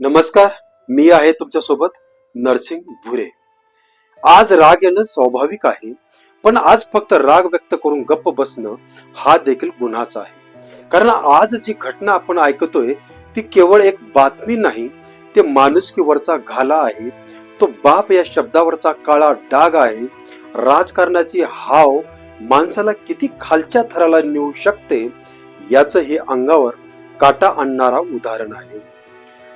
नमस्कार, मी आहे तुमच्या सोबत नरसिंग भुरे. आज राग येणं स्वाभाविक आहे, पण आज फक्त राग व्यक्त करून गप्प बसणं हा देखील गुन्हाच आहे. कारण आज जी घटना आपण ऐकतोय ती केवळ एक बातमी नाही, ते माणुसकीवरचा घाला आहे. तो बाप या शब्दावरचा काळा डाग आहे. राजकारणाची हाव माणसाला किती खालच्या थराला नेऊ शकते याचं हे अंगावर काटा आणणारा उदाहरण आहे.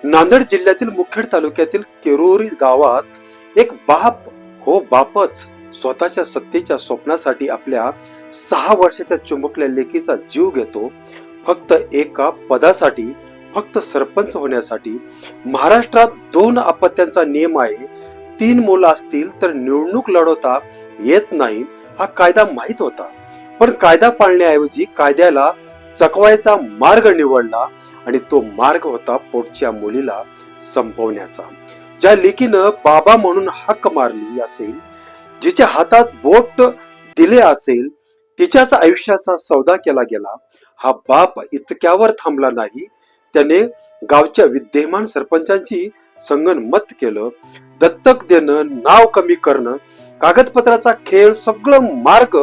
नांदेड जिल्ह्यातील मुखेड तालुक्यातील केरोरी गावात एक बाप, हो बापच, स्वतःच्या सत्तेच्या स्वप्नासाठी आपल्या 6 वर्षाच्या चिमुकल्या लेकीचा जीव घेतो. फक्त एका पदासाठी, फक्त सरपंच होण्यासाठी. महाराष्ट्रात 2 अपत्यांचा नियम आहे. 3 मुलं असतील तर निवडणूक लढवता येत नाही हा कायदा माहित होता, पण कायदा पाळण्याऐवजी कायद्याला चकवायचा मार्ग निवडला आणि तो मार्ग होता पोटच्या मुलीला संपवण्याचा. ज्या लेकीनं बाबा म्हणून हाक मारली असेल, जिच्या हातात बोट दिले असेल, तिच्याच आयुष्याचा सौदा केला गेला. हा बाप इतक्यावर थांबला नाही. त्याने गावच्या विद्यमान सरपंचांची संगनमत केलं. दत्तक देणं, नाव कमी करणं, कागदपत्राचा खेळ, सगळं मार्ग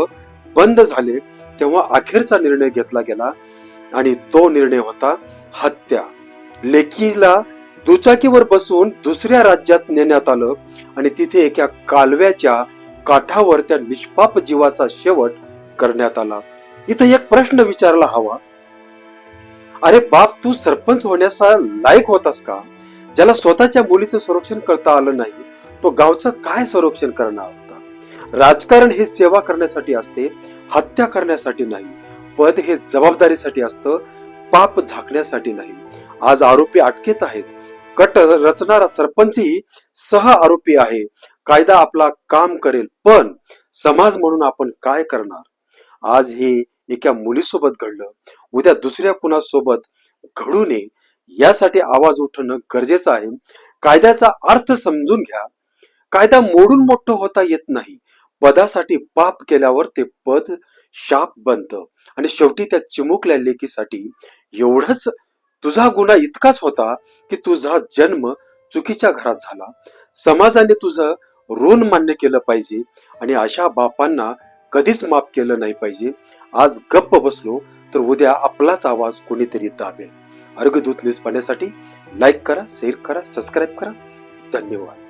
बंद झाले. तेव्हा अखेरचा निर्णय घेतला गेला आणि तो निर्णय होता हत्या. लेकीला दुचाकीवर बसवून दुसऱ्या राज्यात नेण्यात आलं आणि तिथे एका कालव्याच्या काठावर त्या निष्पाप जीवाचा शेवट करण्यात आला. इथं एक प्रश्न विचारला हवा, अरे बाप, तू सरपंच होण्याचा लायक होतास का? ज्याला स्वतःच्या मुलीचं संरक्षण करता आलं नाही, तो गावचं काय संरक्षण करणार होता? राजकारण हे सेवा करण्यासाठी असते, हत्या करण्यासाठी नाही. पद हे जबाबदारीसाठी असतं, पाप झाकण्यासाठी नाही. आज आरोपी अटकेत आहेत. कट रचणारा सरपंचही सह आरोपी आहे. कायदा आपला काम करेल, पण समाज म्हणून आपण काय करणार? आज हे एका मुलीसोबत घडलं, उद्या दुसऱ्या कुणासोबत घडू नये यासाठी आवाज उठवणं गरजेचं आहे. कायद्याचा अर्थ समजून घ्या. कायदा मोडून मोठं होता येत नाही. पदासाठी पाप केल्यावर ते पद शाप बनतं आणि शेवटी त्या चिमुकल्या लेकीसाठी एवढंच तुझा गुन्हा इतकाच होता की तुझा जन्म चुकीच्या घरात झाला. समाजाने तुझं ऋण मान्य केलं पाहिजे आणि अशा बापांना कधीच माफ केलं नाही पाहिजे. आज गप्प बसलो तर उद्या आपलाच आवाज कोणीतरी दाबेल. अर्गदूत न्यूज पाहण्यासाठी लाईक करा, शेअर करा, सबस्क्राईब करा. धन्यवाद.